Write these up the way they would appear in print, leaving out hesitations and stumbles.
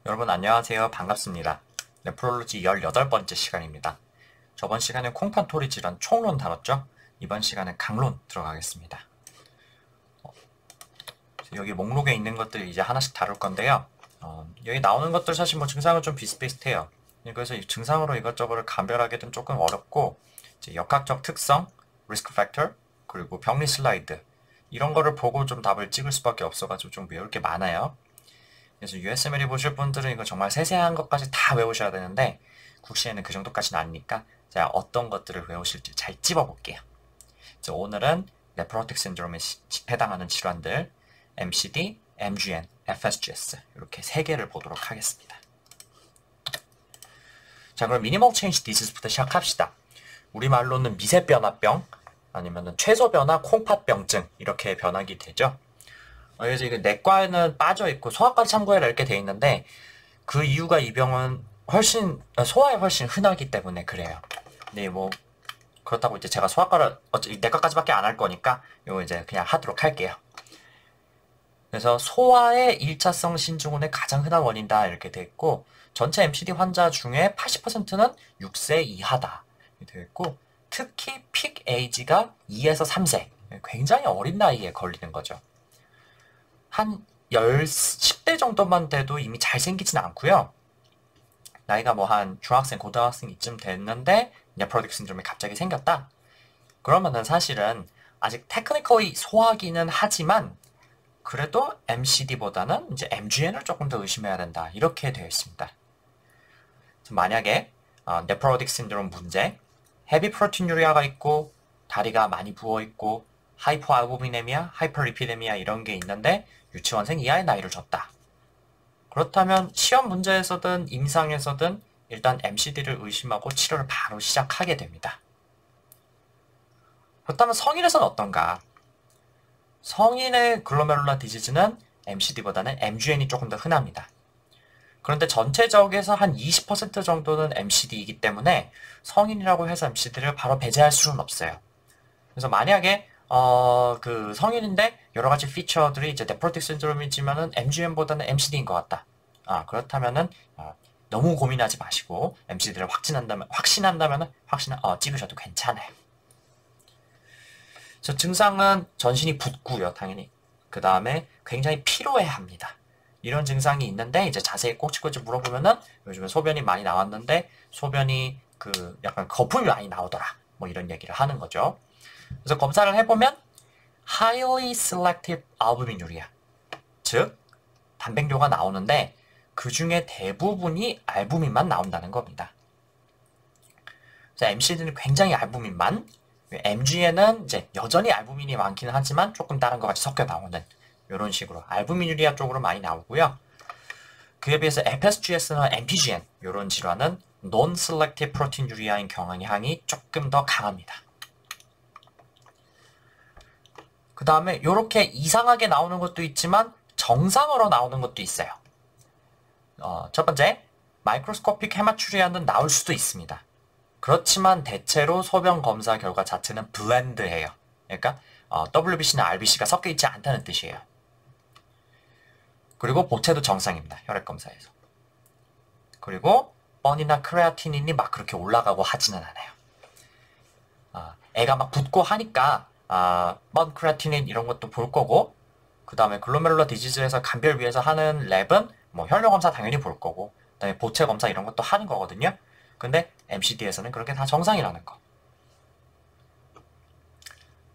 여러분 안녕하세요. 반갑습니다. 네프롤로지 18번째 시간입니다. 저번 시간에 콩팥 토리 질환 총론 다뤘죠? 이번 시간은 강론 들어가겠습니다. 여기 목록에 있는 것들 이제 하나씩 다룰 건데요. 여기 나오는 것들 사실 뭐 증상은 좀 비슷비슷해요. 그래서 이 증상으로 이것저것을 감별하기는 조금 어렵고 이제 역학적 특성, 리스크 팩터, 그리고 병리 슬라이드 이런 거를 보고 좀 답을 찍을 수밖에 없어가지고 좀 외울 게 많아요. 그래서 USMLE 보실 분들은 이거 정말 세세한 것까지 다 외우셔야 되는데 국시에는 그 정도까지는 아니니까 제가 어떤 것들을 외우실지 잘 찝어볼게요. 오늘은 네프로틱 신드롬에 해당하는 질환들 MCD, MGN, FSGS 이렇게 세 개를 보도록 하겠습니다. 자, 그럼 미니멀 체인지 디지즈부터 시작합시다. 우리말로는 미세변화병 아니면 최소변화 콩팥병증 이렇게 변하게 되죠. 그래서 이거 내과에는 빠져있고 소아과 참고해라 이렇게 돼 있는데 그 이유가 이 병은 소아에 훨씬 흔하기 때문에 그래요. 네, 뭐 그렇다고 이제 제가 소아과를 내과까지밖에 안 할 거니까 이거 이제 그냥 하도록 할게요. 그래서 소아의 1차성 신증후군의 가장 흔한 원인이다 이렇게 돼 있고 전체 MCD 환자 중에 80%는 6세 이하다 이렇게 돼 있고 특히 픽 에이지가 2에서 3세 굉장히 어린 나이에 걸리는 거죠. 한 10대 정도만 돼도 이미 잘생기진 않고요. 나이가 뭐 한 중학생, 고등학생 이쯤 됐는데 네프로틱 신드롬이 갑자기 생겼다. 그러면은 사실은 아직 테크니컬이 소화기는 하지만 그래도 MCD보다는 이제 MGN을 조금 더 의심해야 된다. 이렇게 되어 있습니다. 만약에 네프로틱 신드롬 문제, 헤비 프로틴유리아가 있고 다리가 많이 부어 있고 하이포알부미네미아, 하이퍼리피데미아 이런 게 있는데 유치원생 이하의 나이를 줬다. 그렇다면 시험 문제에서든 임상에서든 일단 MCD를 의심하고 치료를 바로 시작하게 됩니다. 그렇다면 성인에서는 어떤가? 성인의 글로메룰라 디지즈는 MCD보다는 MGN이 조금 더 흔합니다. 그런데 전체적에서 한 20% 정도는 MCD이기 때문에 성인이라고 해서 MCD를 바로 배제할 수는 없어요. 그래서 만약에 그 성인인데 여러 가지 피처들이 이제 네프로틱 신드롬이지만은 MGN보다는 MCD인 것 같다. 그렇다면은 너무 고민하지 마시고 MCD를 확신한다면은 찍으셔도 괜찮아요. 저 증상은 전신이 붓고요, 당연히. 그 다음에 굉장히 피로해합니다. 이런 증상이 있는데 이제 자세히 꼭지꼬지 물어보면은 요즘에 소변이 많이 나왔는데 소변이 그 약간 거품이 많이 나오더라. 뭐 이런 얘기를 하는 거죠. 그래서 검사를 해보면 highly selective albuminuria, 즉 단백뇨가 나오는데 그 중에 대부분이 알부민만 나온다는 겁니다. 그래서 MCD는 굉장히 알부민만, MGN은 이제 여전히 알부민이 많기는 하지만 조금 다른 것 같이 섞여 나오는 이런 식으로 알부미누리아 쪽으로 많이 나오고요. 그에 비해서 FSGS나 MPGN 이런 질환은 non-selective proteinuria인 경향이 조금 더 강합니다. 그 다음에 이렇게 이상하게 나오는 것도 있지만 정상으로 나오는 것도 있어요. 첫 번째, 마이크로스코픽 헤마추리아는 나올 수도 있습니다. 그렇지만 대체로 소변 검사 결과 자체는 블렌드해요. 그러니까 WBC나 RBC가 섞여 있지 않다는 뜻이에요. 그리고 보체도 정상입니다. 혈액 검사에서. 그리고 뻔이나 크레아티닌이 막 그렇게 올라가고 하지는 않아요. 애가 막 붓고 하니까 뻔, 크레아티닌 이런 것도 볼 거고 그 다음에 글로메룰러 디지즈에서 감별 위해서 하는 랩은 뭐 혈뇨 검사 당연히 볼 거고 그다음에 보체 검사 이런 것도 하는 거거든요. 근데 MCD에서는 그렇게 다 정상이라는 거.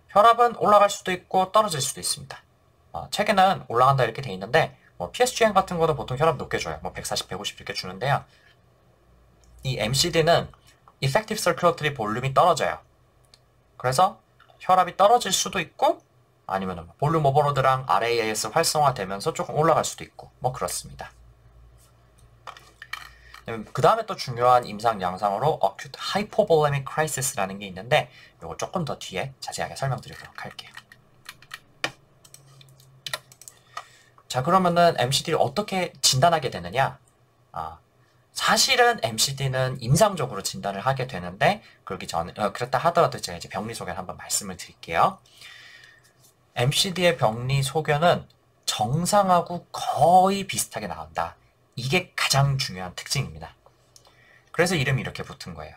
혈압은 올라갈 수도 있고 떨어질 수도 있습니다. 책에는 올라간다 이렇게 돼 있는데 뭐 PSGN 같은 거는 보통 혈압 높게 줘요. 뭐 140, 150 이렇게 주는데요. 이 MCD는 Effective Circulatory Volume이 떨어져요. 그래서 혈압이 떨어질 수도 있고 아니면 볼륨 오버로드랑 RAAS 활성화되면서 조금 올라갈 수도 있고 뭐 그렇습니다. 그 다음에 또 중요한 임상 양상으로 Acute Hypovolemic Crisis라는 게 있는데 이거 조금 더 뒤에 자세하게 설명드리도록 할게요. 자, 그러면은 MCD를 어떻게 진단하게 되느냐? 사실은 MCD는 임상적으로 진단을 하게 되는데 그러기 전에 그렇다 하더라도 제가 이제 병리 소견 한번 말씀을 드릴게요. MCD의 병리 소견은 정상하고 거의 비슷하게 나온다. 이게 가장 중요한 특징입니다. 그래서 이름이 이렇게 붙은 거예요.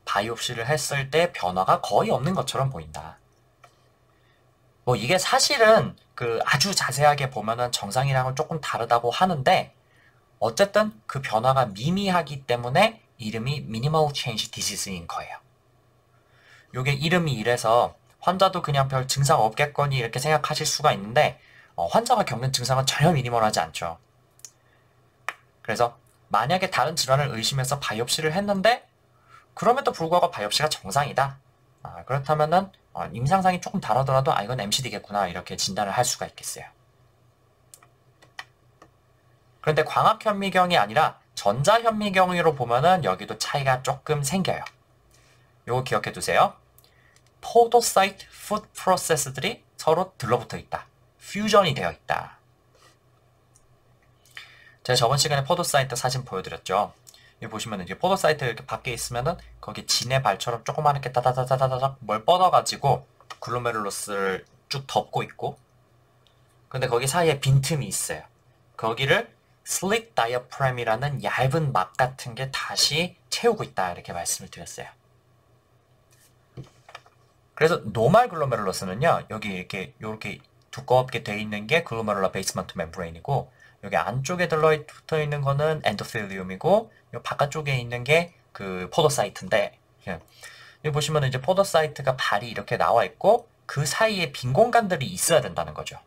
바이옵시를 했을 때 변화가 거의 없는 것처럼 보인다. 뭐 이게 사실은 그 아주 자세하게 보면은 정상이랑은 조금 다르다고 하는데 어쨌든 그 변화가 미미하기 때문에 이름이 Minimal Change Disease인 거예요. 요게 이름이 이래서 환자도 그냥 별 증상 없겠거니 이렇게 생각하실 수가 있는데 환자가 겪는 증상은 전혀 미니멀하지 않죠. 그래서 만약에 다른 질환을 의심해서 바이옵시를 했는데 그럼에도 불구하고 바이옵시가 정상이다. 그렇다면은 임상상이 조금 다르더라도 이건 MCD겠구나 이렇게 진단을 할 수가 있겠어요. 그런데 광학현미경이 아니라 전자현미경으로 보면은 여기도 차이가 조금 생겨요. 요거 기억해 두세요. 포도사이트 풋 프로세스들이 서로 들러붙어 있다. 퓨전이 되어 있다. 제가 저번 시간에 포도사이트 사진 보여드렸죠. 여기 보시면 이제 포도사이트 이렇게 밖에 있으면은 거기 진의 발처럼 조그맣게 따다다다다닥 뭘 뻗어가지고 글로메룰러스를 쭉 덮고 있고, 근데 거기 사이에 빈틈이 있어요. 거기를 슬릭 다이어프램이라는 얇은 막 같은 게 다시 채우고 있다 이렇게 말씀을 드렸어요. 그래서 노멀 글로메룰러스는요, 여기 이렇게 두껍게 돼 있는 게 글로메룰러 베이스먼트 멤브레인이고, 여기 안쪽에 들러붙어 있는 거는 엔도텔리움이고, 이 바깥쪽에 있는 게 그 포도사이트인데, 여기 보시면 이제 포도사이트가 발이 이렇게 나와 있고, 그 사이에 빈 공간들이 있어야 된다는 거죠.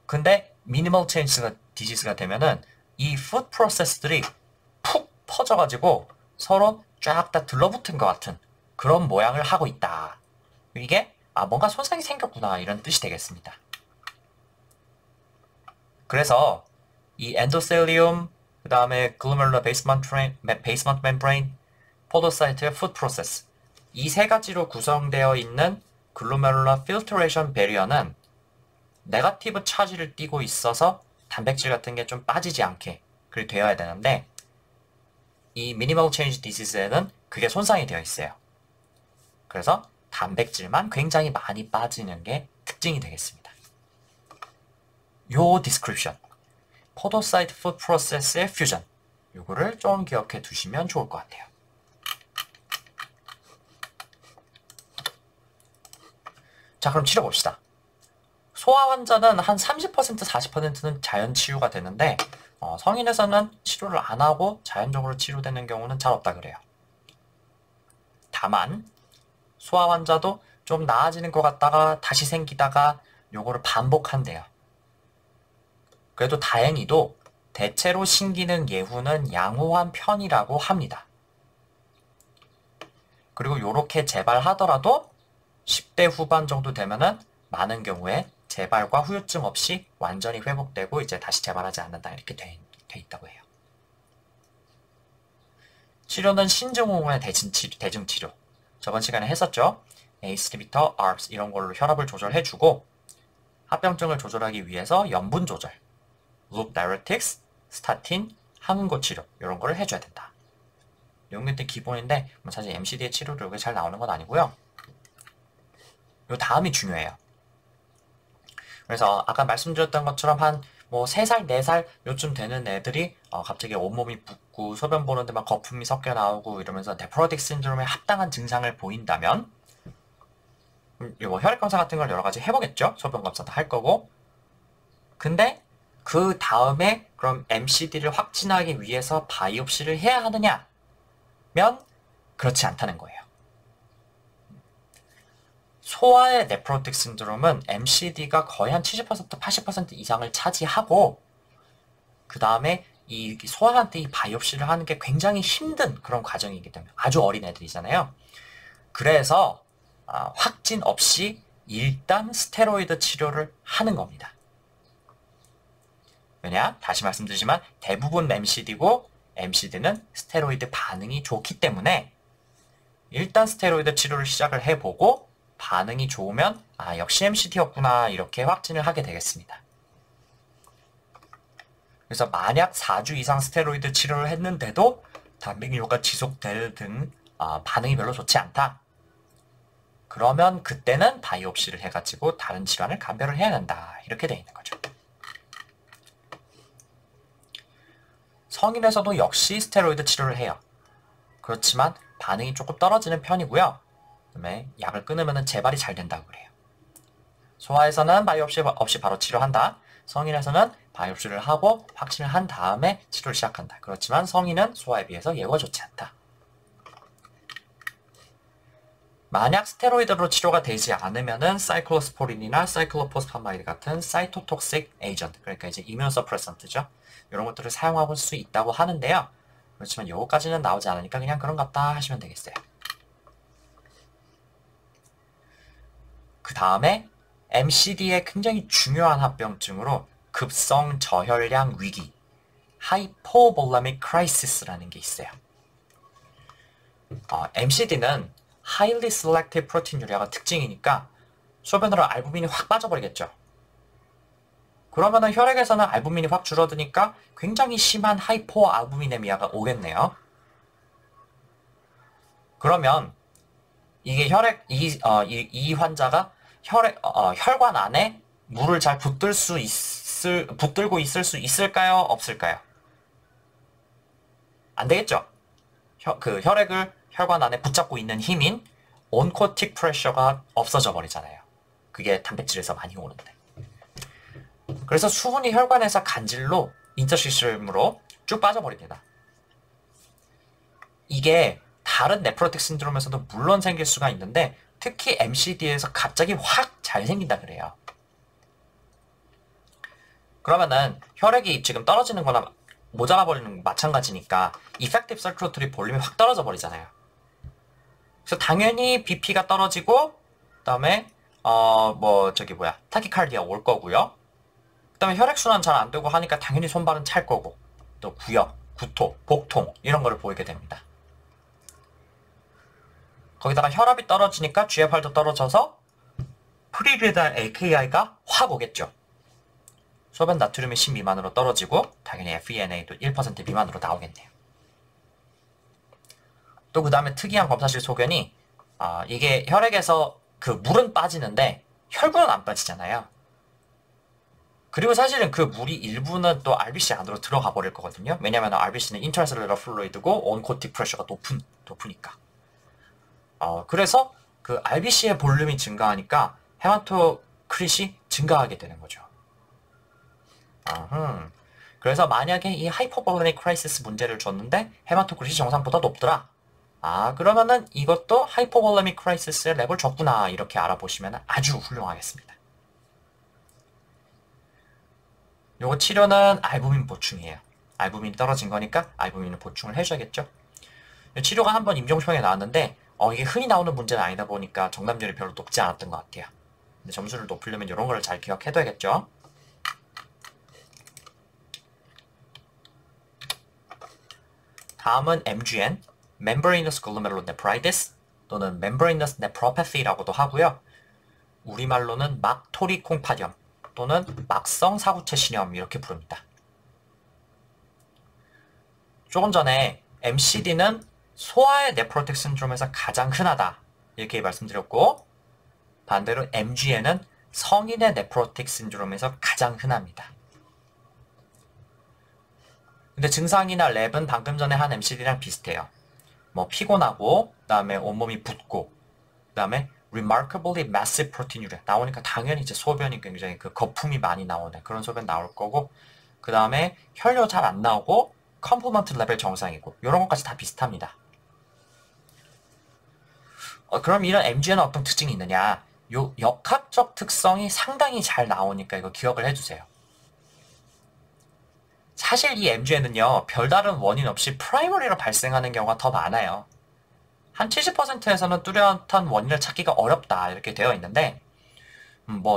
근데 미니멀 체인지 디지스가 되면은 이 푸드 프로세스들이 푹 퍼져가지고 서로 쫙 다 들러붙은 것 같은 그런 모양을 하고 있다. 이게 뭔가 손상이 생겼구나 이런 뜻이 되겠습니다. 그래서 이 엔도셀리움, 그 다음에 글로메룰러 베이스먼트 멤브레인, 포도사이트의 푸드 프로세스, 이 세 가지로 구성되어 있는 글로메룰러 필터레이션 배리어는 네거티브 차지를 띠고 있어서 단백질 같은 게 좀 빠지지 않게 그렇게 되어야 되는데, 이 미니멀 체인지 디지즈에는 그게 손상이 되어 있어요. 그래서 단백질만 굉장히 많이 빠지는 게 특징이 되겠습니다. 요 디스크립션, 포도사이트 푸드 프로세스의 퓨전, 요거를 좀 기억해 두시면 좋을 것 같아요. 자, 그럼 치료 봅시다. 소아 환자는 한 30%, 40%는 자연 치유가 되는데 성인에서는 치료를 안 하고 자연적으로 치료되는 경우는 잘 없다 그래요. 다만 소아 환자도 좀 나아지는 것 같다가 다시 생기다가 요거를 반복한대요. 그래도 다행히도 대체로 신기능 예후는 양호한 편이라고 합니다. 그리고 요렇게 재발하더라도 10대 후반 정도 되면은 많은 경우에 재발과 후유증 없이 완전히 회복되고 이제 다시 재발하지 않는다 이렇게 돼 있다고 해요. 치료는 신증후군의 대증치료. 저번 시간에 했었죠. ACE 인히비터, ARBs 이런 걸로 혈압을 조절해주고, 합병증을 조절하기 위해서 염분 조절, loop diuretics, 스타틴, 항응고 치료 이런 거를 해줘야 된다. 이런 게 기본인데 사실 MCD의 치료로 이게 잘 나오는 건 아니고요. 요 다음이 중요해요. 그래서 아까 말씀드렸던 것처럼 한 3살, 4살 요쯤 되는 애들이 갑자기 온몸이 붓고 소변 보는데 막 거품이 섞여 나오고 이러면서 네프로틱 신드롬에 합당한 증상을 보인다면 혈액 검사 같은 걸 여러 가지 해보겠죠. 소변 검사도 할 거고. 근데 그 다음에 그럼 MCD를 확진하기 위해서 바이옵시를 해야 하느냐? 면 그렇지 않다는 거예요. 소아의 네프로틱 신드롬은 MCD가 거의 한 70%, 80% 이상을 차지하고, 그 다음에 이 소아한테 이 바이옵시를 하는 게 굉장히 힘든 그런 과정이기 때문에, 아주 어린 애들이잖아요. 그래서 확진 없이 일단 스테로이드 치료를 하는 겁니다. 왜냐? 다시 말씀드리지만 대부분 MCD고 MCD는 스테로이드 반응이 좋기 때문에 일단 스테로이드 치료를 시작을 해보고 반응이 좋으면 역시 MCD였구나 이렇게 확진을 하게 되겠습니다. 그래서 만약 4주 이상 스테로이드 치료를 했는데도 단백뇨가 지속될 등 반응이 별로 좋지 않다. 그러면 그때는 바이옵시를 해가지고 다른 질환을 감별을 해야 된다. 이렇게 되어 있는 거죠. 성인에서도 역시 스테로이드 치료를 해요. 그렇지만 반응이 조금 떨어지는 편이고요. 그다음에 약을 끊으면 재발이 잘 된다고 그래요. 소아에서는 바이옵시 없이 바로 치료한다. 성인에서는 바이옵시를 하고 확진을 한 다음에 치료를 시작한다. 그렇지만 성인은 소아에 비해서 예후가 좋지 않다. 만약 스테로이드로 치료가 되지 않으면은 사이클로스포린이나 사이클로포스파마이드 같은 사이토톡식 에이전트, 그러니까 이제 이뮤노서프레선트죠. 이런 것들을 사용할 수 있다고 하는데요. 그렇지만 요거까지는 나오지 않으니까 그냥 그런갑다 하시면 되겠어요. 그 다음에 MCD의 굉장히 중요한 합병증으로 급성 저혈량 위기, 하이포볼레믹 크라이시스라는 게 있어요. MCD는 Highly Selective Proteinuria가 특징이니까 소변으로 알부민이 확 빠져버리겠죠. 그러면은 혈액에서는 알부민이 확 줄어드니까 굉장히 심한 하이포알부미네미아가 오겠네요. 그러면 이게 이 환자가 혈관 안에 물을 잘 붙들고 있을 수 있을까요? 없을까요? 안 되겠죠. 혈액을 혈관 안에 붙잡고 있는 힘인 온코틱 프레셔가 없어져 버리잖아요. 그게 단백질에서 많이 오는데. 그래서 수분이 혈관에서 간질로 인터시스템으로 쭉 빠져버립니다. 이게 다른 네프로틱 신드롬에서도 물론 생길 수가 있는데 특히 MCD에서 갑자기 확 잘 생긴다 그래요. 그러면은 혈액이 지금 떨어지는 거나 모자라 버리는 거 마찬가지니까 Effective Circulatory 볼륨이 확 떨어져 버리잖아요. 그래서 당연히 BP가 떨어지고 그다음에 타키카르디아 올 거고요. 그다음에 혈액순환 잘 안 되고 하니까 당연히 손발은 찰 거고 또 구역, 구토, 복통 이런 거를 보이게 됩니다. 거기다가 혈압이 떨어지니까 GFR도 떨어져서 프리리달 AKI가 확 오겠죠. 소변 나트륨이 10 미만으로 떨어지고 당연히 FeNA도 1% 미만으로 나오겠네요. 또 그 다음에 특이한 검사실 소견이 이게 혈액에서 그 물은 빠지는데 혈구는 안 빠지잖아요. 그리고 사실은 그 물이 일부는 또 RBC 안으로 들어가 버릴 거거든요. 왜냐면 RBC는 인트라셀룰러 플루이드고 온코틱 프레셔가 높으니까. 그래서 그 RBC의 볼륨이 증가하니까 헤마토크릿이 증가하게 되는 거죠. 그래서 만약에 이 하이퍼볼레믹 크라이시스 문제를 줬는데 헤마토크릿이 정상보다 높더라. 그러면은 이것도 하이퍼볼레믹 크라이시스의 랩을 줬구나 이렇게 알아보시면 아주 훌륭하겠습니다. 요거 치료는 알부민 보충이에요. 알부민이 떨어진 거니까 알부민을 보충을 해줘야겠죠. 치료가 한번 임종평에 나왔는데 이게 흔히 나오는 문제는 아니다 보니까 정답률이 별로 높지 않았던 것 같아요. 근데 점수를 높이려면 이런 거를 잘 기억해둬야겠죠. 다음은 MGN, Membranous Glomerulonephritis 또는 Membranous Nephropathy라고도 하고요. 우리말로는 막토리 콩팥염 또는 막성 사구체 신염 이렇게 부릅니다. 조금 전에 MCD는 소아의 네프로틱 신드롬에서 가장 흔하다 이렇게 말씀드렸고 반대로 MGN은 성인의 네프로틱 신드롬에서 가장 흔합니다. 근데 증상이나 랩은 방금 전에 한 MCD랑 비슷해요. 피곤하고 그다음에 온몸이 붓고 그다음에 remarkably massive proteinuria 나오니까 당연히 이제 소변이 굉장히 그 거품이 많이 나오는 그런 소변 나올 거고 그 다음에 혈뇨 잘 안 나오고 컴플먼트 레벨 정상이고 이런 것까지 다 비슷합니다. 그럼 이런 MGN은 어떤 특징이 있느냐? 요 역학적 특성이 상당히 잘 나오니까 이거 기억을 해주세요. 사실 이 MGN은요 별다른 원인 없이 프라이머리로 발생하는 경우가 더 많아요. 한 70%에서는 뚜렷한 원인을 찾기가 어렵다 이렇게 되어 있는데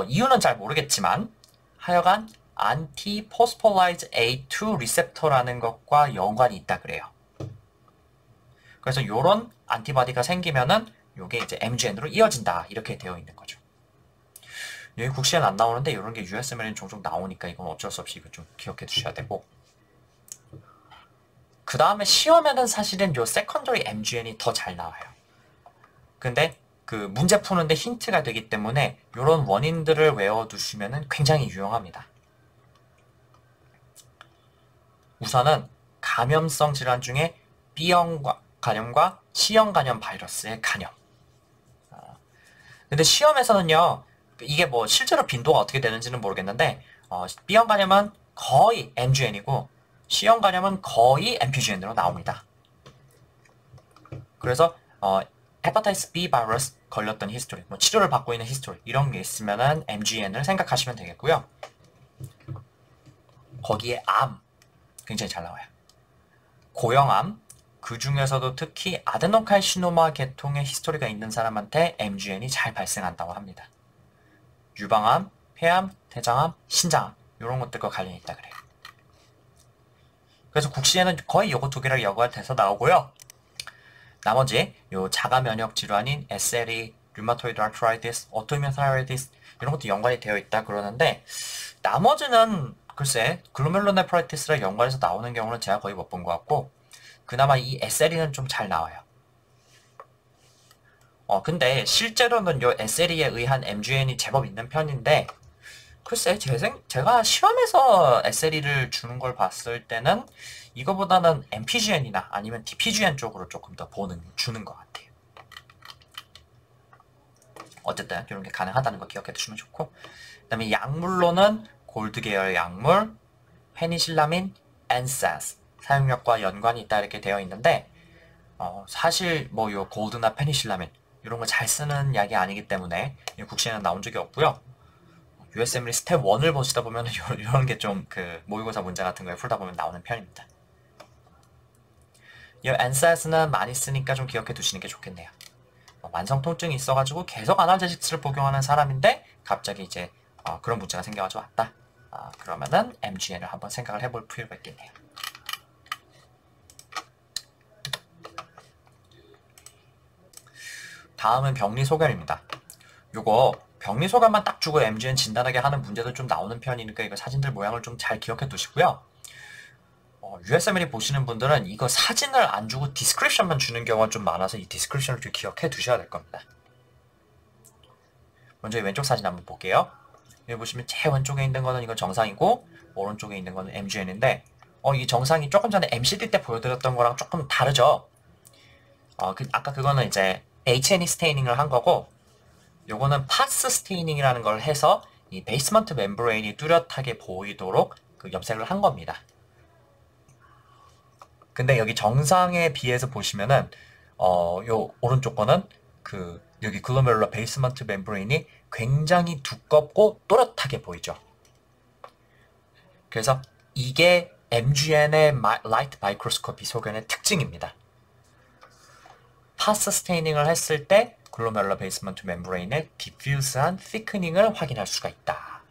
이유는 잘 모르겠지만 하여간 안티포스폴라이즈 A2 리셉터라는 것과 연관이 있다 그래요. 그래서 요런 안티바디가 생기면은 요게 이제 MGN으로 이어진다 이렇게 되어 있는 거죠. 여기 국시에는 안 나오는데 이런 게 USML에는 종종 나오니까 이건 어쩔 수 없이 이거 좀 기억해 두셔야 되고 그 다음에 시험에는 사실은 요 세컨더리 MGN이 더 잘 나와요. 근데 그 문제 푸는데 힌트가 되기 때문에 이런 원인들을 외워두시면 굉장히 유용합니다. 우선은 감염성 질환 중에 B형 간염과 C형 간염 바이러스의 간염. 근데 시험에서는요, 이게 뭐 실제로 빈도가 어떻게 되는지는 모르겠는데, B형 간염은 거의 MGN이고, C형 간염은 거의 MPGN으로 나옵니다. 그래서, 헤파타이티스 B 바이러스 걸렸던 히스토리, 뭐 치료를 받고 있는 히스토리, 이런 게 있으면은 MGN을 생각하시면 되겠고요. 거기에 암, 굉장히 잘 나와요. 고형암, 그 중에서도 특히 아데노칼시노마 계통의 히스토리가 있는 사람한테 MGN이 잘 발생한다고 합니다. 유방암, 폐암, 대장암, 신장암 이런 것들과 관련이 있다 그래요. 그래서 국시에는 거의 요거 두 개를 여과가 돼서 나오고요. 나머지 요 자가 면역 질환인 SLE, 류마토이드 아트라이티스, 오토이뮨 타이로이디스 이런 것도 연관이 되어 있다 그러는데 나머지는 글쎄 글로메룰로네프라이티스랑 연관해서 나오는 경우는 제가 거의 못 본 것 같고 그나마 이 SLE는 좀 잘 나와요. 근데 실제로는 요 SLE에 의한 MGN이 제법 있는 편인데 글쎄 제가 시험에서 SLE를 주는 걸 봤을 때는 이거보다는 MPGN이나 아니면 DPGN 쪽으로 조금 더 주는 것 같아요. 어쨌든 이런 게 가능하다는 거 기억해 두시면 좋고 그 다음에 약물로는 골드 계열 약물, 페니실라민, 엔사스 사용력과 연관이 있다 이렇게 되어 있는데 사실 뭐 요 골드나 페니실라민 이런 거 잘 쓰는 약이 아니기 때문에 국시에는 나온 적이 없고요. USMLE 스텝 1을 보시다 보면 이런 게 좀 그 모의고사 문제 같은 거에 풀다 보면 나오는 편입니다. 이 엔사스는 많이 쓰니까 좀 기억해 두시는 게 좋겠네요. 만성 통증이 있어가지고 계속 아날제식스를 복용하는 사람인데 갑자기 이제 그런 문제가 생겨가지고 왔다. 그러면은 MGN을 한번 생각을 해볼 필요가 있겠네요. 다음은 병리 소견입니다. 요거 병리 소견만 딱 주고 MGN 진단하게 하는 문제도 좀 나오는 편이니까 이거 사진들 모양을 좀 잘 기억해 두시고요. USMLE 보시는 분들은 이거 사진을 안 주고 디스크립션만 주는 경우가 좀 많아서 이 디스크립션을 좀 기억해 두셔야 될 겁니다. 먼저 이 왼쪽 사진 한번 볼게요. 여기 보시면 제일 왼쪽에 있는 거는 이건 정상이고 오른쪽에 있는 거는 MGN인데 이 정상이 조금 전에 MCD 때 보여드렸던 거랑 조금 다르죠? 아까 그거는 이제 H&E 스테이닝을 한 거고 요거는 파스 스테이닝이라는 걸 해서 이 베이스먼트 멤브레인이 뚜렷하게 보이도록 그 염색을 한 겁니다. 근데 여기 정상에 비해서 보시면은 요 오른쪽 거는 여기 글로메룰러 베이스먼트 멤브레인이 굉장히 두껍고 또렷하게 보이죠. 그래서 이게 MGN의 라이트 마이크로스코피 소견의 특징입니다. 파스 스테이닝을 했을 때 글로메룰러 베이스먼트 멤브레인의 디퓨스한 thickning을 확인할 수가 있다.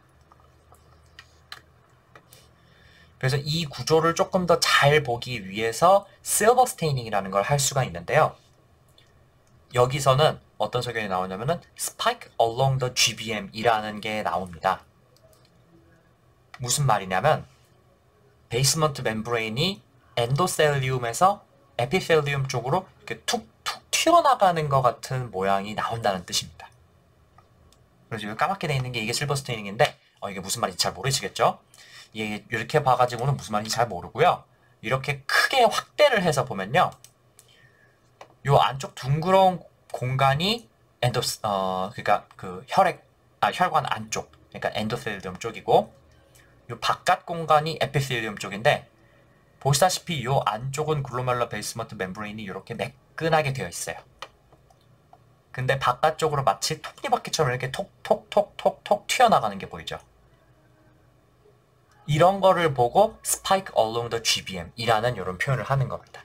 그래서 이 구조를 조금 더 잘 보기 위해서 실버 스테이닝이라는 걸 할 수가 있는데요. 여기서는 어떤 소견이 나오냐면은 spike along the GBM이라는 게 나옵니다. 무슨 말이냐면 베이스먼트 멤브레인이 엔도셀리움에서 에피셀리움 쪽으로 이렇게 툭툭 튀어나가는 것 같은 모양이 나온다는 뜻입니다. 그래서 여기 까맣게 되어 있는 게 이게 실버 스테이닝인데 이게 무슨 말인지 잘 모르시겠죠? 이게 이렇게 봐가지고는 무슨 말인지 잘 모르고요. 이렇게 크게 확대를 해서 보면요. 요 안쪽 둥그러운 공간이 그러니까 그 혈관 안쪽, 그러니까 엔도셀리움 쪽이고 요 바깥 공간이 에피셀리움 쪽인데 보시다시피 요 안쪽은 글로메룰러 베이스먼트 멤브레인이 이렇게 매끈하게 되어 있어요. 근데 바깥쪽으로 마치 톱니바퀴처럼 이렇게 톡톡톡톡톡 튀어나가는 게 보이죠. 이런 거를 보고 spike along the GBM 이라는 이런 표현을 하는 겁니다.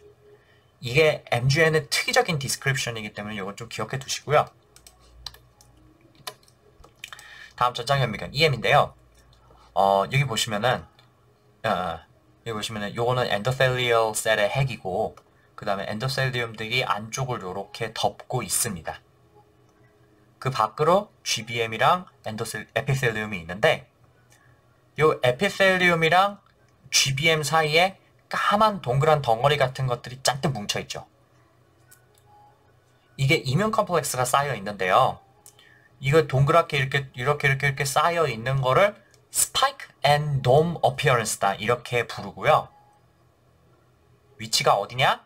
이게 MGN의 특이적인 디스크립션이기 때문에 이건 좀 기억해 두시고요. 다음 전장현미경 EM인데요. 여기 보시면은 요거는 엔도셀리얼 셀의 핵이고 그 다음에 엔도셀리움들이 안쪽을 이렇게 덮고 있습니다. 그 밖으로 GBM이랑 에피셀리움이 있는데 요 에피셀리움이랑 GBM 사이에 까만 동그란 덩어리 같은 것들이 잔뜩 뭉쳐있죠. 이게 이뮨 컴플렉스가 쌓여 있는데요. 이거 동그랗게 이렇게 쌓여 있는 거를 spike and dome appearance다 이렇게 부르고요. 위치가 어디냐?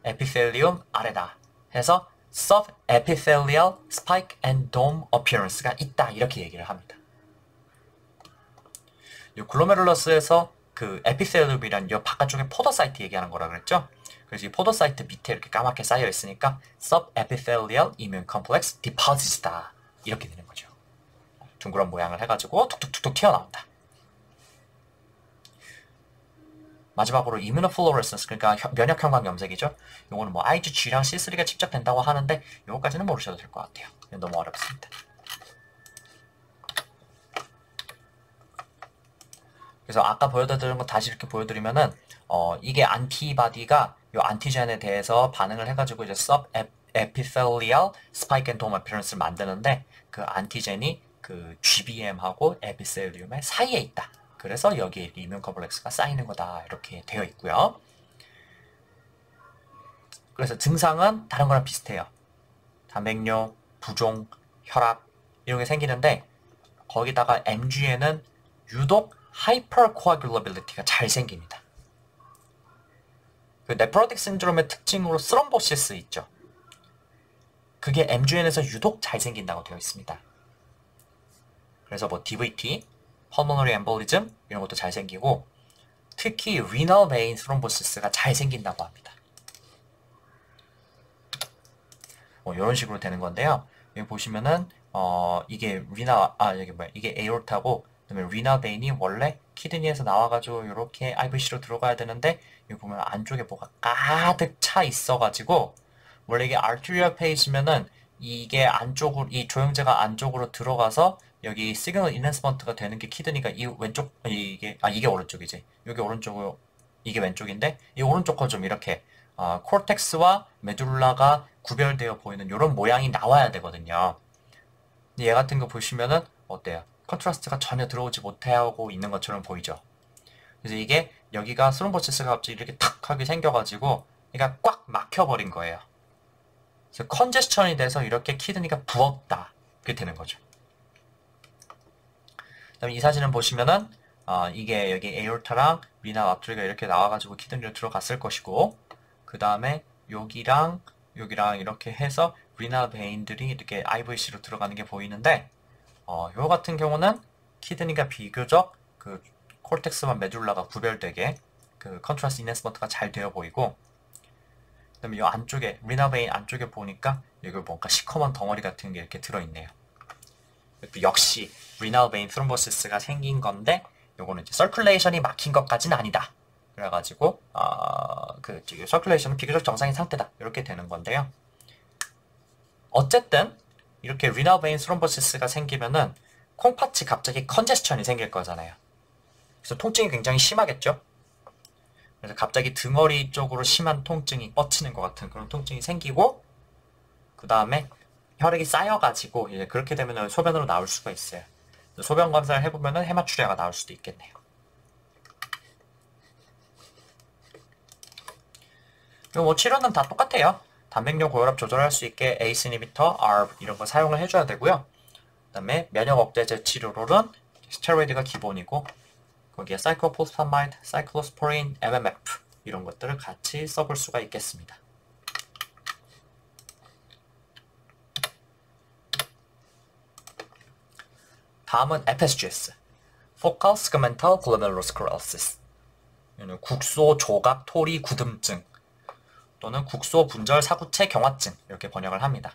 에피텔리움 아래다 해서 subepithelial spike and dome appearance가 있다 이렇게 얘기를 합니다. 이 글로메룰러스에서 그 에피텔리움이란 이 바깥쪽에 포도사이트 얘기하는 거라 그랬죠? 그래서 이 포도사이트 밑에 이렇게 까맣게 쌓여 있으니까 subepithelial immune complex deposit다 이렇게 되는 거죠. 둥그런 모양을 해가지고 툭툭툭툭 튀어나온다. 마지막으로 immunofluorescence, 그러니까 면역형광 염색이죠. 요거는 뭐 IgG랑 C3가 직접 된다고 하는데 요거까지는 모르셔도 될 것 같아요. 너무 어렵습니다. 그래서 아까 보여드린 거 다시 이렇게 보여드리면은 이게 안티바디가 요 안티젠에 대해서 반응을 해가지고 이제 subepithelial spike and dome appearance를 만드는데 그 안티젠이 그 GBM하고 에피셀리움의 사이에 있다. 그래서 여기에 이뮨 컴플렉스가 쌓이는 거다 이렇게 되어 있고요. 그래서 증상은 다른 거랑 비슷해요. 단백뇨, 부종, 혈압 이런 게 생기는데 거기다가 MG에는 유독 하이퍼코아귤러빌리티가 잘 생깁니다. 그 네프로틱 신드롬의 특징으로 스럼보시스 있죠. 그게 MGN에서 유독 잘 생긴다고 되어 있습니다. 그래서 뭐 DVT, pulmonary embolism 이런 것도 잘 생기고 특히 renal vein thrombosis 잘 생긴다고 합니다. 이런 식으로 되는 건데요. 여기 보시면은 이게 이게 에오르타고 그다음에 renal vein이 원래 키드니에서 나와가지고 이렇게 IVC로 들어가야 되는데 여기 보면 안쪽에 뭐가 가득 차 있어가지고 원래 이게 arterial page면은 이게 안쪽으로 이 조영제가 안쪽으로 들어가서 여기 시그널 인핸스먼트가 되는 게 키드니가 이 왼쪽 이게 오른쪽이지. 여기 오른쪽으로 이게 왼쪽인데 이 오른쪽 거 좀 이렇게 콜텍스와 메둘라가 구별되어 보이는 이런 모양이 나와야 되거든요. 근데 얘 같은 거 보시면은 어때요? 컨트라스트가 전혀 들어오지 못하고 있는 것처럼 보이죠. 그래서 이게 여기가 스롬보시스가 갑자기 이렇게 탁 하게 생겨가지고 얘가 꽉 막혀버린 거예요. 그래서 컨제스천이 돼서 이렇게 키드니가 부었다 이렇게 되는 거죠. 그다음에 이 사진을 보시면은 이게 여기 에오르타랑 리나 앞트리가 이렇게 나와가지고 키드니로 들어갔을 것이고 그 다음에 여기랑 이렇게 해서 리나 베인들이 이렇게 IVC로 들어가는 게 보이는데 요 같은 경우는 키드니가 비교적 그 콜텍스와 메둘라가 구별되게 그 컨트라스트 인핸스먼트가 잘 되어 보이고 그다음에 이 안쪽에 리나 베인 안쪽에 보니까 여기 뭔가 시커먼 덩어리 같은 게 이렇게 들어있네요. 역시 리널 베인 트롬보시스가 생긴 건데 요거는 이제 서큘레이션이 막힌 것까지는 아니다. 그래가지고 그 서큘레이션은 비교적 정상인 상태다 이렇게 되는 건데요. 어쨌든 이렇게 리널 베인 트롬보시스가 생기면은 콩팥이 갑자기 컨제스천이 생길 거잖아요. 그래서 통증이 굉장히 심하겠죠. 그래서 갑자기 등허리 쪽으로 심한 통증이 뻗치는 것 같은 그런 통증이 생기고 그 다음에 혈액이 쌓여가지고 이제 그렇게 되면 소변으로 나올 수가 있어요. 소변 검사를 해보면 헤마추리아가 나올 수도 있겠네요. 그리고 뭐 치료는 다 똑같아요. 단백뇨 고혈압 조절할 수 있게 ACE 이니비터, ARB 이런 거 사용을 해줘야 되고요. 그 다음에 면역 억제제 치료로는 스테로이드가 기본이고 거기에 사이클로포스파마이드, 사이클로스포린, MMF 이런 것들을 같이 써볼 수가 있겠습니다. 다음은 FSGS, Focal Segmental Glomerulosclerosis, 국소 조각 토리 굳음증 또는 국소 분절 사구체 경화증 이렇게 번역을 합니다.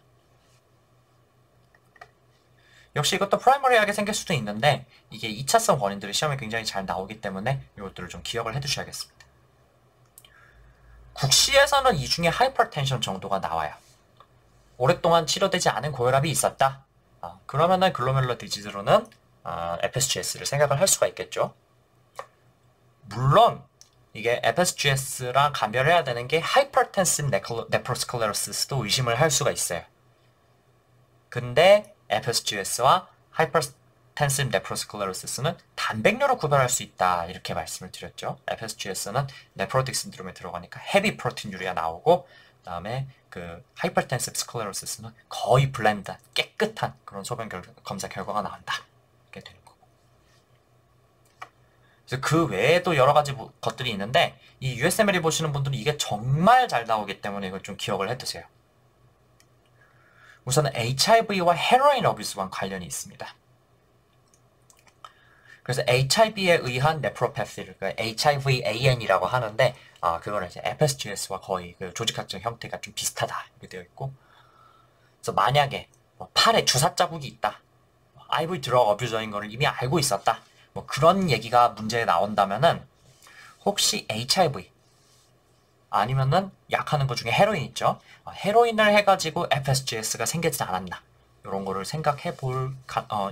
역시 이것도 프라이머리하게 생길 수도 있는데 이게 2차성 원인들이 시험에 굉장히 잘 나오기 때문에 이것들을 좀 기억을 해두셔야겠습니다. 국시에서는 이 중에 하이퍼텐션 정도가 나와요. 오랫동안 치료되지 않은 고혈압이 있었다. 그러면은 글로메룰러 디지즈로는 FSGS를 생각을 할 수가 있겠죠. 물론 이게 FSGS랑 감별해야 되는 게 하이퍼텐시브 네프로스클레로시스도 의심을 할 수가 있어요. 근데 FSGS와 하이퍼텐시브 네프로스클레로시스는 단백뇨로 구별할 수 있다 이렇게 말씀을 드렸죠. FSGS는 네프로틱 신드롬에 들어가니까 헤비 프로틴 유리아 나오고 그 다음에 그 하이퍼텐시브 스클레로시스는 거의 블렌드한 깨끗한 그런 소변 검사 결과가 나온다 이렇게 되는 거고. 그래서 그 외에도 여러 가지 것들이 있는데 이 USMLE 보시는 분들은 이게 정말 잘 나오기 때문에 이걸 좀 기억을 해두세요. 우선은 HIV와 헤로인 어뷰스와 관련이 있습니다. 그래서 HIV에 의한 네프로패시를 HIV-AN이라고 하는데 그거는 이제 FSGS와 거의 그 조직학적 형태가 좀 비슷하다 이렇게 되어 있고, 그래서 만약에 뭐 팔에 주사 자국이 있다, IV 드러그 어뷰저인 거를 이미 알고 있었다, 뭐 그런 얘기가 문제에 나온다면은 혹시 HIV 아니면은 약하는 것 중에 헤로인 있죠. 헤로인을 해가지고 FSGS가 생기지 않았나, 이런 거를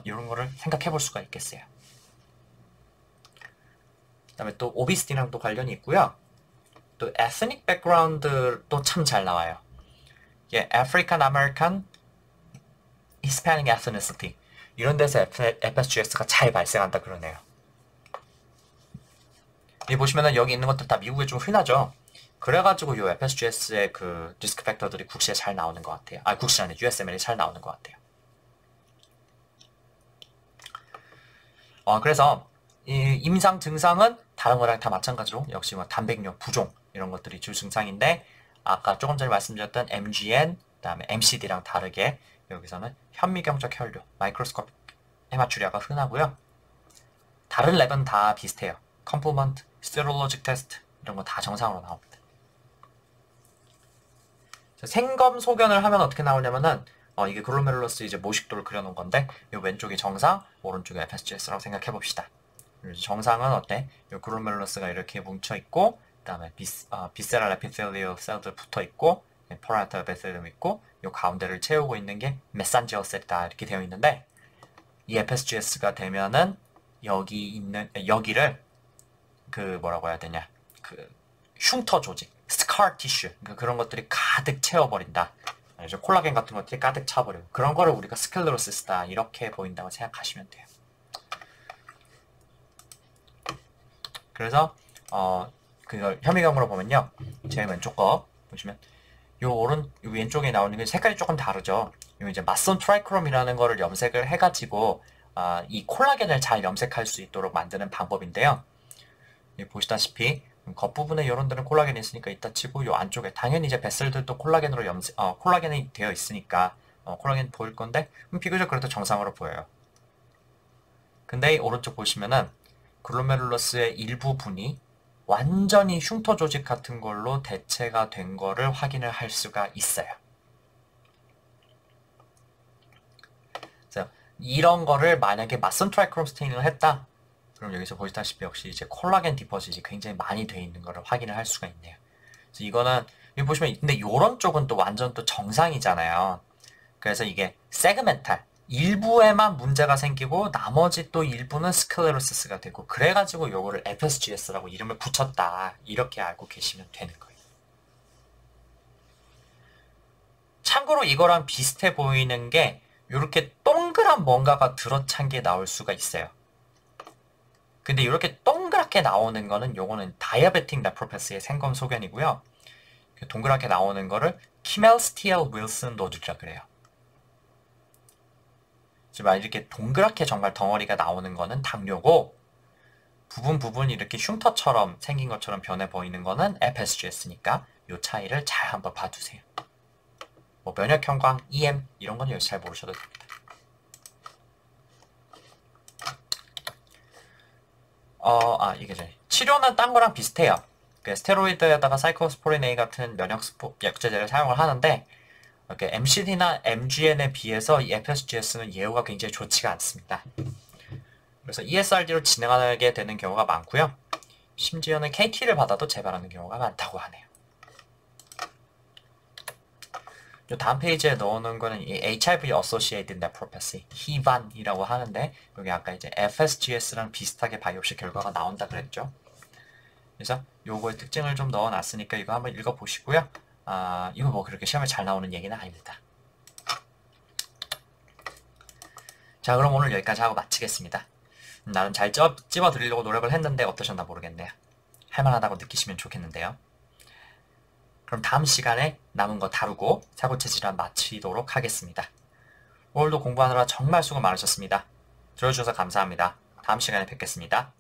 이런 거를 생각해 볼 수가 있겠어요. 그다음에 또 오비시티랑도 관련이 있고요. 또 에스닉 백그라운드도 참 잘 나와요. 예, African American, Hispanic Ethnicity 이런 데서 FSGS가 잘 발생한다 그러네요. 이 보시면은 여기 있는 것들 다 미국에 좀 흔하죠. 그래가지고 이 FSGS의 그 리스크 팩터들이 국시에 잘 나오는 것 같아요. 국시 안에 USMLE 잘 나오는 것 같아요. 그래서 이 임상 증상은 다른 거랑 다 마찬가지로 역시 뭐 단백뇨, 부종 이런 것들이 주 증상인데, 아까 조금 전에 말씀드렸던 MGN, 그다음에 MCD랑 다르게 여기서는 현미경적 혈류, 마이크로스코픽 헤마추리아가 흔하고요. 다른 랩은 다 비슷해요. 컴플먼트, 세로로직 테스트 이런 거 다 정상으로 나옵니다. 생검 소견을 하면 어떻게 나오냐면은 이게 글로메룰러스 이제 모식도를 그려놓은 건데, 이 왼쪽이 정상, 오른쪽이 FSGS라고 생각해 봅시다. 정상은 어때? 이 글로메룰러스가 이렇게 뭉쳐 있고, 그다음에 비세랄 에피텔리얼 셀들 붙어 있고, 포라이터 에피텔리움 있고, 이 가운데를 채우고 있는 게 메산지어 셀이다 이렇게 되어 있는데, 이 FSGS가 되면은 여기를 그 뭐라고 해야 되냐, 그 흉터 조직, 스카 티슈, 그러니까 그런 것들이 가득 채워버린다. 콜라겐 같은 것들이 가득 차버리고, 그런 거를 우리가 스클레로시스다 이렇게 보인다고 생각하시면 돼요. 그래서 그걸 현미경으로 보면요, 제일 왼쪽 거 보시면 요 왼쪽에 나오는 게 색깔이 조금 다르죠. 요 이제 마선 트라이크롬이라는 거를 염색을 해가지고 이 콜라겐을 잘 염색할 수 있도록 만드는 방법인데요. 보시다시피 겉부분에 이런 데는 콜라겐이 있으니까 있다 치고, 요 안쪽에 당연히 이제 뱃살들도 콜라겐으로 콜라겐이 되어 있으니까 콜라겐 보일 건데 비교적 그래도 정상으로 보여요. 근데 이 오른쪽 보시면은 글로메룰러스의 일부분이 완전히 흉터 조직 같은 걸로 대체가 된 거를 확인을 할 수가 있어요. 그래서 이런 거를 만약에 마선 트라이크롬 스테이닝을 했다, 그럼 여기서 보시다시피 역시 이제 콜라겐 디포짓이 굉장히 많이 되어 있는 거를 확인을 할 수가 있네요. 그래서 이거는 여기 보시면, 근데 이런 쪽은 또 완전 또 정상이잖아요. 그래서 이게 세그멘탈 일부에만 문제가 생기고 나머지 또 일부는 스클레로시스가 되고, 그래가지고 요거를 FSGS라고 이름을 붙였다 이렇게 알고 계시면 되는 거예요. 참고로 이거랑 비슷해 보이는 게 이렇게 동그란 뭔가가 들어찬 게 나올 수가 있어요. 근데 이렇게 동그랗게 나오는 거는 요거는 다이아베틱 네프로패스의 생검 소견이고요. 동그랗게 나오는 거를 키멜스티엘 윌슨 노듈이라 그래요. 지금 이렇게 동그랗게 정말 덩어리가 나오는 거는 당뇨고, 부분 이렇게 흉터처럼 생긴 것처럼 변해 보이는 거는 FSGS니까 이 차이를 잘 한번 봐두세요. 뭐 면역형광, EM 이런 건 여기서 잘 모르셔도 됩니다. 이게 치료는 딴 거랑 비슷해요. 스테로이드에다가 사이클로스포린 A 같은 면역 약제제를 사용을 하는데, 이렇게 MCD나 MGN에 비해서 이 FSGS는 예후가 굉장히 좋지가 않습니다. 그래서 ESRD로 진행하게 되는 경우가 많고요. 심지어는 KT를 받아도 재발하는 경우가 많다고 하네요. 이 다음 페이지에 넣어놓은 거는 이 HIV Associated Nephropathy, HIVAN이라고 하는데, 여기 아까 이제 FSGS랑 비슷하게 바이옵시 결과가 나온다 그랬죠. 그래서 요거의 특징을 좀 넣어놨으니까 이거 한번 읽어보시고요. 이거 뭐 그렇게 시험에 잘 나오는 얘기는 아닙니다. 자, 그럼 오늘 여기까지 하고 마치겠습니다. 나는 잘 찝어드리려고 노력을 했는데 어떠셨나 모르겠네요. 할만하다고 느끼시면 좋겠는데요. 그럼 다음 시간에 남은 거 다루고 사고체 질환 마치도록 하겠습니다. 오늘도 공부하느라 정말 수고 많으셨습니다. 들어주셔서 감사합니다. 다음 시간에 뵙겠습니다.